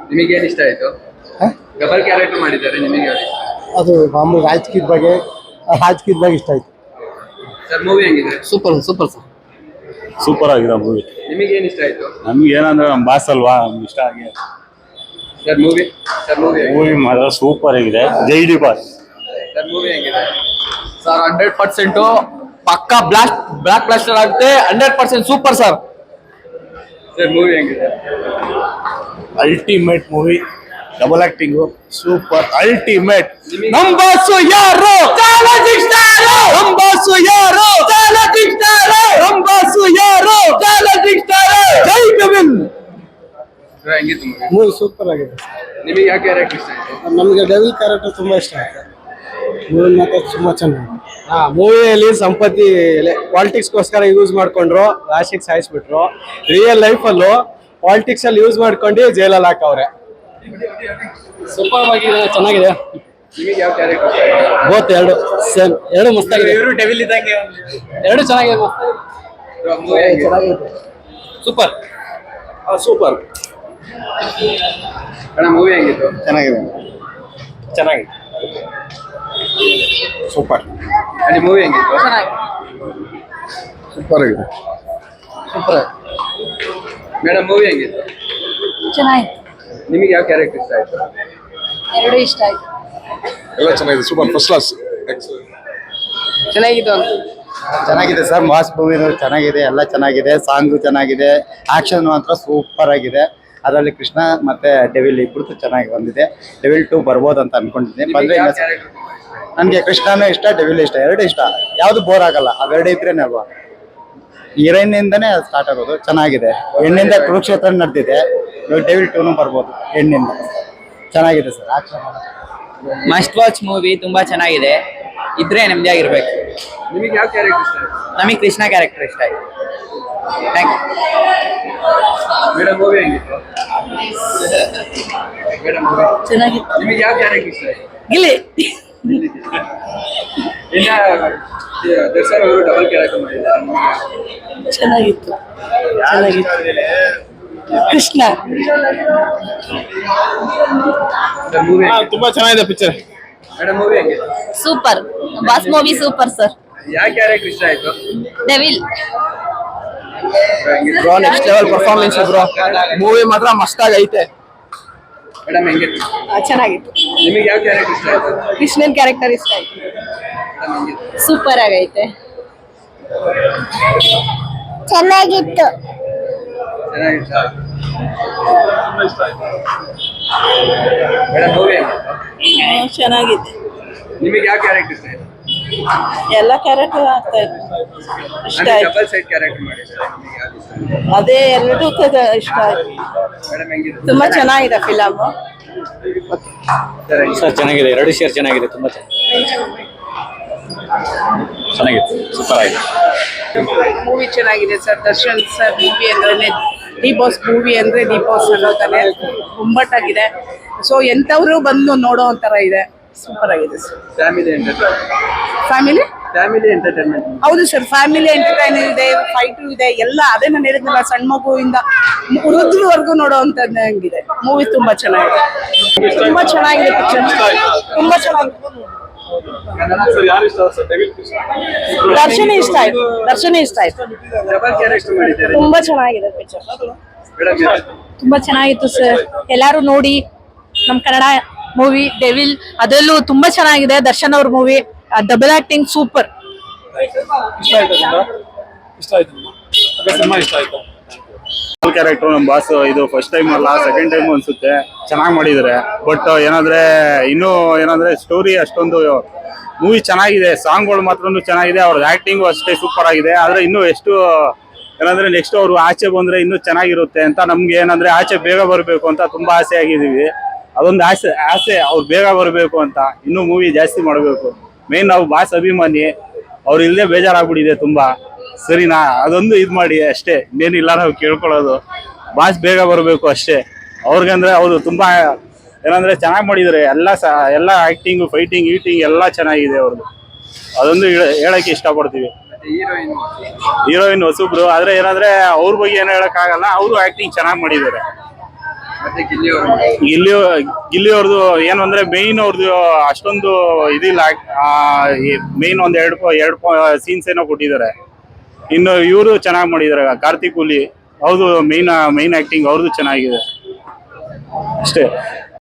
ನಿಮಗೆ ಏನು ಇಷ್ಟ ಆಯ್ತು? ಡಬಲ್ ಕ್ಯಾರೆಕ್ಟರ್ ಮಾಡಿದ್ದಾರೆ, ನಿಮಗೆ ಯಾವ್ದು ಇಷ್ಟ? ಅದು ಮಾಮೂಲಿ ರಾಜಕೀಯದ ಬಗ್ಗೆ ಇಷ್ಟ ಆಯ್ತು ಸರ್ ಮೂವಿ ಹೆಂಗಿದೆ? ಸೂಪರ್ ಸೂಪರ್ ಸರ್, ಸೂಪರ್ ಆಗಿದೆ ಮೂವಿ. ನಿಮಗೆ ಏನು ಇಷ್ಟ ಆಯ್ತು? ನಮ್ಗೆ ಏನಂದ್ರೆ ನಮ್ಮ ಬಾಸ್ ಅಲ್ವಾ, ನಮ್ಗೆ ಇಷ್ಟ ಆಗಿದೆ. ಸರ್ ಮೂವಿ ಮೂವಿ ಮಾತ್ರ ಸೂಪರ್ ಆಗಿದೆ. ಜೈ ಡಿ ಬಾಸ್. ಸರ್ ಮೂವಿ ಹೆಂಗಿದೆ? ಸರ್ 100% ಪಕ್ಕಾ ಬ್ಲಾಕ್ ಬ್ಲಾಸ್ಟರ್ ಆಗುತ್ತೆ. 100% ಸೂಪರ್ ಸರ್. ಸರ್ ಮೂವಿ ಹೆಂಗಿದೆ? Ultimate movie, double acting super, ultimate. ನಮ್ಮ ಬಾಸು ಯಾರು? Challenging star. ನಮ್ಮ ಬಾಸು ಯಾರು? Challenging star. ನಮ್ಮ ಬಾಸು ಯಾರು? Challenging star. ಜೈ ಡೆವಿಲ್. ಸರ್ ಹೆಂಗಿತ್ತು ಮೂವಿ? ಮೂವಿ ಸೂಪರ್ ಆಗಿದೆ. ನಿಮಗೆ ಯಾವ ಕ್ಯಾರೆಕ್ಟರ್ ಇಷ್ಟ ಆಯ್ತು? ನಮಗೆ ಡೆವಿಲ್ ಕ್ಯಾರೆಕ್ಟರ್ ತುಂಬಾ ಇಷ್ಟ ಆಯ್ತು. ಮೂವಿ ಮಾತ್ರ ತುಂಬಾ ಚೆನ್ನಾಗಿದೆ. ಮೂವಿಯಲ್ಲಿ ಸಂಪತ್ತಿ ಪಾಲಿಟಿಕ್ಸ್ಗೋಸ್ಕರ ಯೂಸ್ ಮಾಡ್ಕೊಂಡ್ರು, ಲಾಸ್ಟಿಗೆ ಸಾಯಿಸ್ಬಿಟ್ರು. ರಿಯಲ್ ಲೈಫಲ್ಲೂ ಪಾಲಿಟಿಕ್ಸ್ ಅಲ್ಲಿ ಯೂಸ್ ಮಾಡ್ಕೊಂಡು ಜೈಲಲ್ಲಿ ಹಾಕವ್ರೆ. ಸೂಪರ್ ಆಗಿದೆ, ಚೆನ್ನಾಗಿದೆ. ನಿಮಗೆ ಯಾವ ಕ್ಯಾರೆಕ್ಟರ್ ಇಷ್ಟ ಆಯ್ತು? ಬೋತ್ ಎರಡು ಮಸ್ತಾಗಿದೆ. ಇವರು ಡೆವಿಲ್ ಇದ್ದಂಗೆ. ಎರಡು ಚೆನ್ನಾಗಿದೆ. ಮೂವಿ ಹೆಂಗಿದೆ? ಸೂಪರ್ ಸೂಪರ್ ಅಣ್ಣ ಮೂವಿ ಹೆಂಗಿತ್ತು? ಚೆನ್ನಾಗಿದೆ. ಸೂಪರ್ ಅಲ್ಲಿ ಮೂವಿ ಹೆಂಗಿತ್ತು? ಸೂಪರ್ ಆಗಿದೆ. ಮೇಡಮ್ ಮೂವಿ ಹೆಂಗಿತ್ತು? ಚೆನ್ನಾಗಿತ್ತು. ನಿಮಗೆ ಯಾವ ಕ್ಯಾರೆಕ್ಟರ್ ಇಷ್ಟ ಆಯ್ತು? ಎರಡು ಇಷ್ಟ ಆಯ್ತು. ಎಲ್ಲ ಚೆನ್ನಾಗಿದೆ, ಸೂಪರ್, ಫಸ್ಟ್ ಕ್ಲಾಸ್. ಚೆನ್ನಾಗಿತ್ತು ಅಂತ. ಚೆನ್ನಾಗಿದೆ ಸರ್, ಮಾಸ್ ಮೂವಿನೂ ಚೆನ್ನಾಗಿದೆ, ಎಲ್ಲ ಚೆನ್ನಾಗಿದೆ, ಸಾಂಗು ಚೆನ್ನಾಗಿದೆ, ಆಕ್ಷನ್ ಮಾತ್ರ ಸೂಪರ್ ಆಗಿದೆ. ಅದರಲ್ಲಿ ಕೃಷ್ಣ ಮತ್ತೆ ಡೆವಿಲ್ ಇಬ್ಬರದು ಚೆನ್ನಾಗಿ ಬಂದಿದೆ. ಡೆವಿಲ್ 2 ಬರ್ಬೋದು ಅಂತ ಅನ್ಕೊಂಡಿದ್ದೀನಿ. ಬಂದ್ರೆ ಯಾವ ಕ್ಯಾರೆಕ್ಟರ್? ನನಗೆ ಕೃಷ್ಣನೂ ಇಷ್ಟ, ಡೆವಿಲ್ ಇಷ್ಟ, ಎರಡು ಇಷ್ಟ. ಯಾವುದು ಬೋರ್ ಆಗಲ್ಲ, ಅವೆರಡು ಇದ್ರೇನೆ ಅಲ್ವಾ. ಹೀರೋಯಿನ್ ಇಂದಾನೆ ಸ್ಟಾರ್ಟ್ ಆಗೋದು, ಚೆನ್ನಾಗಿದೆ. ಹೆಣ್ಣಿಂದ ಕುರುಕ್ಷೇತ್ರ ನಡೆದಿದೆ. ಇವಾಗ ಡೆವಿಲ್ 2 ಬರ್ಬೋದು ಹೆಣ್ಣಿಂದ. ಚೆನ್ನಾಗಿದೆ sir, action must watch movie, ತುಂಬಾ ಚೆನ್ನಾಗಿದೆ. ಇದ್ರೆ ನೆಮ್ಮದಿಯಾಗಿರ್ಬೇಕು. ನಿಮಗೆ ಯಾವ ಕ್ಯಾರೆಕ್ಟರ್ ಇಷ್ಟ ಆಯ್ತು? ನಮಗೆ ಕೃಷ್ಣ ಕ್ಯಾರೆಕ್ಟರ್ ಇಷ್ಟ ಆಯ್ತು. Thank you. ಮೇಡಮ್ ಮೂವಿ ಹೆಂಗಿತ್ತು? ಮೇಡಮ್ ಮೂವಿ ಚೆನ್ನಾಗಿತ್ತು. ನಿಮಗೆ ಯಾವ ಕ್ಯಾರೆಕ್ಟರ್ ಇಷ್ಟ ಆಯ್ತು? ಗಿಲ್ಲಿ ಇನ್ನ ದರ್ಶನ್ ಅವರು ಡಬಲ್ ಕ್ಯಾರೆಕ್ಟರ್ ಮಾಡಿದ್ದಾರೆ, ಚೆನ್ನಾಗಿತ್ತು. ಕೃಷ್ಣ ಸರ್ ಮೂವಿ ತುಂಬಾ ಚೆನ್ನಾಗಿದೆ ಪಿಕ್ಚರ್. ಮೇಡಮ್ ಮೂವಿ ಹೆಂಗಿತ್ತು? Super. Boss movie super sir. ಯಾವ ಕ್ಯಾರೆಕ್ಟರ್ ಇಷ್ಟ ಆಯ್ತು? Devil. Bro next level performance bro. Movie ಮಾತ್ರ ಮಸ್ತಾಗೈತೆ. ಮೇಡಮ್ ಹೆಂಗಿತ್ತು? ಚೆನ್ನಾಗಿತ್ತು. ನಿಮಗೆ ಯಾವ ಕ್ಯಾರೆಕ್ಟರ್ ಇಷ್ಟ ಆಯ್ತು? ಕೃಷ್ಣನ್ ಕ್ಯಾರೆಕ್ಟರ್ ಇಷ್ಟ ಆಯ್ತು. ಮೇಡಮ್ ಹೆಂಗಿತ್ತು? ಸೂಪರ್ ಆಗೈತೆ. ಚೆನ್ನಾಗಿತ್ತು. ಚೆನ್ನಾಗಿತ್ತು. ಮೇಡಮ್ ಮೂವಿ ಹೆಂಗಿತ್ತು? ಚೆನ್ನಾಗಿದೆ. ನಿಮಗೆ ಯಾವ ಕ್ಯಾರೆಕ್ಟರ್ ಇಷ್ಟ ಆಯ್ತು? ಎಲ್ಲ ಕ್ಯಾರೆಕ್ಟರ್ ಆಗ್ತಾ ಇತ್ತು, ಇಷ್ಟ ಆಯ್ತು. ಡಬಲ್ ಸೈಡ್ ಕ್ಯಾರೆಕ್ಟರ್ ಮಾಡಿದ್ದಾರೆ, ನಿಮಗೆ ಯಾವ್ದು ಇಷ್ಟ ಆಯ್ತು? ಅದೇ ಎರಡು ಇಷ್ಟ ಆಯ್ತು. ಮೇಡಮ್ ಹೆಂಗಿತ್ತು? ತುಂಬಾ ಚೆನ್ನಾಗಿದೆ ಫಿಲಮ್. ಸರ್ ಹೆಂಗಿತ್ತು? ಸರ್ ಚೆನ್ನಾಗಿದೆ, ಎರಡು ಶೇರ್ ಚೆನ್ನಾಗಿದೆ, ತುಂಬಾ ಚೆನ್ನಾಗಿದೆ, ಸೂಪರ್ ಆಗಿದೆ. ಮೂವಿ ಚೆನ್ನಾಗಿದೆ ಸರ್. ದರ್ಶನ್ ಸರ್ ಮೂವಿ ಅಂದ್ರೆ ಡಿ ಬಾಸ್ ಮೂವಿ ಅಂದ್ರೆ ಡಿ ಬಾಸ್ ಅನ್ನೋತಾನೆ ಗುಂಬಟ್ಟಾಗಿದೆ. ಸೊ ಎಂಥವ್ರು ಬಂದು ನೋಡೋ ಒಂಥರ ಇದೆ. ಸೂಪರ್ ಆಗಿದೆ sir. Family entertainment. Family entertainment. ಹೌದು ಸರ್, ಫ್ಯಾಮಿಲಿ ಎಂಟರ್ಟೈನ್ಮೆಂಟ್ ಇದೆ, ಫೈಟು ಇದೆ, ಎಲ್ಲ ಅದೇ ನಾನು ಹೇಳಿದ್ನಲ್ಲ, ಸಣ್ಣ ಮಗುವಿಂದ ವೃದ್ಧರವರೆಗೂ ನೋಡೋ ಅಂಥದ್ದಂಗಿದೆ. ಮೂವಿ ತುಂಬಾ ಚೆನ್ನಾಗಿದೆ, ತುಂಬಾ ಚೆನ್ನಾಗಿದೆ ಪಿಕ್ಚರ್, ತುಂಬಾ ಚೆನ್ನಾಗಿದೆ. ದರ್ಶನ ಇಷ್ಟ ಆಯ್ತು. ಡಬಲ್ ಕ್ಯಾರೆಕ್ಟರ್ ಮಾಡಿದ್ದಾರೆ, ತುಂಬಾ ಚೆನ್ನಾಗಿದೆ ಪಿಕ್ಚರ್. ಮೇಡಮ್ ತುಂಬಾ ಚೆನ್ನಾಗಿತ್ತು ಸರ್. ಎಲ್ಲಾರು ನೋಡಿ. ನಮ್ ಕನ್ನಡ ಮೂವಿ ಡೆವಿಲ್, ಅದರಲ್ಲೂ ತುಂಬಾ ಚೆನ್ನಾಗಿದೆ. ದರ್ಶನ್ ಅವ್ರ movie, double acting super. Character ನಮ್ಮ ಬಾಸ್ ಇದು ಫಸ್ಟ್ ಟೈಮ್ ಅಲ್ಲ, ಸೆಕೆಂಡ್ ಟೈಮ್ ಅನ್ಸುತ್ತೆ. ಚೆನ್ನಾಗಿ ಮಾಡಿದ್ದಾರೆ. ಬಟ್ ಇನ್ನೂ ಸ್ಟೋರಿ ಅಷ್ಟೊಂದು ಮೂವಿ ಚೆನ್ನಾಗಿದೆ. ಸಾಂಗ್ಗಳು ಮಾತ್ರ ಚೆನ್ನಾಗಿದೆ, ಅವ್ರ ಆಕ್ಟಿಂಗು ಅಷ್ಟೇ ಸೂಪರ್ ಆಗಿದೆ. ಆದ್ರೆ ಇನ್ನೂ ಎಷ್ಟು ನೆಕ್ಸ್ಟ್ ಅವರು ಆಚೆ ಬಂದ್ರೆ ಇನ್ನೂ ಚೆನ್ನಾಗಿರುತ್ತೆ ಅಂತ ನಮ್ಗೆ ಆಚೆ ಬೇಗ ಬರಬೇಕು ಅಂತ ತುಂಬಾ ಆಸೆ ಆಗಿದೀವಿ. ಅದೊಂದು ಆಸೆ ಅವ್ರು ಬೇಗ ಬರಬೇಕು ಅಂತ, ಇನ್ನೂ ಮೂವಿ ಜಾಸ್ತಿ ಮಾಡಬೇಕು. ಮೇನ್ ನಾವು ಬಾಸ್ ಅಭಿಮಾನಿ, ಅವ್ರು ಇಲ್ಲದೆ ಬೇಜಾರಾಗ್ಬಿಟ್ಟಿದೆ ತುಂಬಾ. ಸರಿನಾ, ಅದೊಂದು ಇದು ಮಾಡಿ ಅಷ್ಟೇ, ಇನ್ನೇನಿಲ್ಲ ನಾವು ಕೇಳ್ಕೊಳ್ಳೋದು. ಬಾಸ್ ಬೇಗ ಬರಬೇಕು ಅಷ್ಟೇ. ಅವ್ರಿಗಂದ್ರೆ ಅವರು ತುಂಬಾ ಚೆನ್ನಾಗಿ ಮಾಡಿದ್ದಾರೆ. ಎಲ್ಲ ಆಕ್ಟಿಂಗು, ಫೈಟಿಂಗ್, ಈಟಿಂಗ್ ಎಲ್ಲ ಚೆನ್ನಾಗಿದೆ ಅವ್ರದ್ದು. ಅದೊಂದು ಹೇಳಕ್ಕೆ ಇಷ್ಟಪಡ್ತೀವಿ. ಹೀರೋಯಿನ್ ಹೊಸಬ್ರು, ಆದ್ರೆ ಅವ್ರ ಬಗ್ಗೆ ಏನು ಹೇಳಕ್ ಆಗಲ್ಲ. ಅವರು ಆಕ್ಟಿಂಗ್ ಚೆನ್ನಾಗಿ ಮಾಡಿದ್ದಾರೆ. ಮತ್ತೆ ಗಿಲ್ಲಿ ಅವರು ಗಿಲ್ಲಿ ಅವ್ರದ್ದು ಏನು ಅಂದ್ರೆ ಮೇಯ್ನ್ ಅವ್ರದ್ದು ಅಷ್ಟೊಂದು ಇದಿಲ್ಲ. ಮೇಯ್ನ್ ಒಂದ್ ಎರಡು ಸೀನ್ಸ್ ಏನೋ ಕೊಟ್ಟಿದ್ದಾರೆ. ಇನ್ನು ಇವರು ಚೆನ್ನಾಗಿ ಮಾಡಿದ್ದಾರೆ, ಕಾರ್ತಿಕ್ ಹುಲಿ. ಹೌದು, ಮೇಯ್ನ್ ಆಕ್ಟಿಂಗ್ ಅವ್ರದ್ದು ಚೆನ್ನಾಗಿದೆ ಅಷ್ಟೇ.